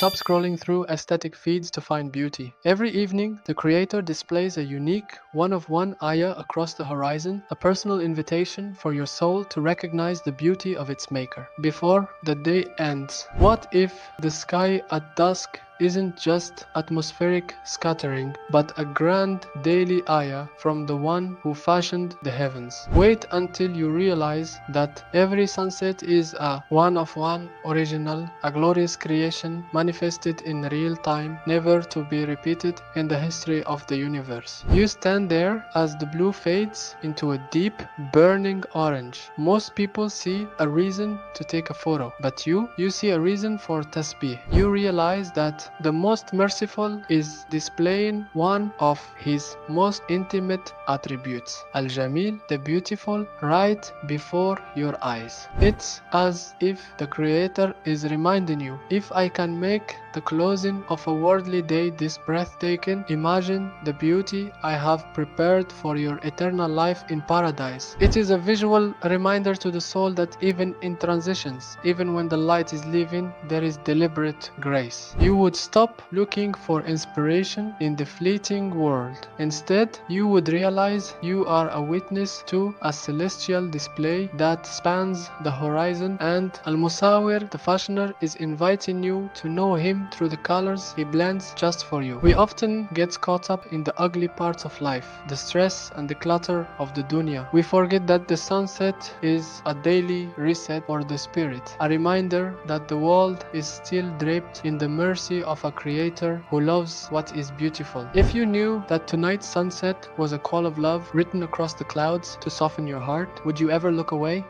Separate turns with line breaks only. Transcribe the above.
Stop scrolling through aesthetic feeds to find beauty. Every evening, the creator displays a unique, one-of-one ayah across the horizon, a personal invitation for your soul to recognize the beauty of its maker before the day ends. What if the sky at dusk isn't just atmospheric scattering, but a grand daily ayah from the one who fashioned the heavens? Wait until you realize that every sunset is a one-of-one original, a glorious creation manifested in real time, never to be repeated in the history of the universe. You stand there as the blue fades into a deep, burning orange. Most people see a reason to take a photo, but you see a reason for tasbih. You realize that the most merciful is displaying one of his most intimate attributes, Al-Jameel, the beautiful, right before your eyes. It's as if the creator is reminding you, if I can make the closing of a worldly day this breathtaking, imagine the beauty I have prepared for your eternal life in paradise. It is a visual reminder to the soul that even in transitions, even when the light is leaving, there is deliberate grace. You would stop looking for inspiration in the fleeting world. Instead, you would realize you are a witness to a celestial display that spans the horizon, and Al-Musawwir, the fashioner, is inviting you to know him through the colors he blends just for you. We often get caught up in the ugly parts of life, the stress and the clutter of the dunya. We forget that the sunset is a daily reset for the spirit, a reminder that the world is still draped in the mercy of a creator who loves what is beautiful. If you knew that tonight's sunset was a call of love written across the clouds to soften your heart, would you ever look away?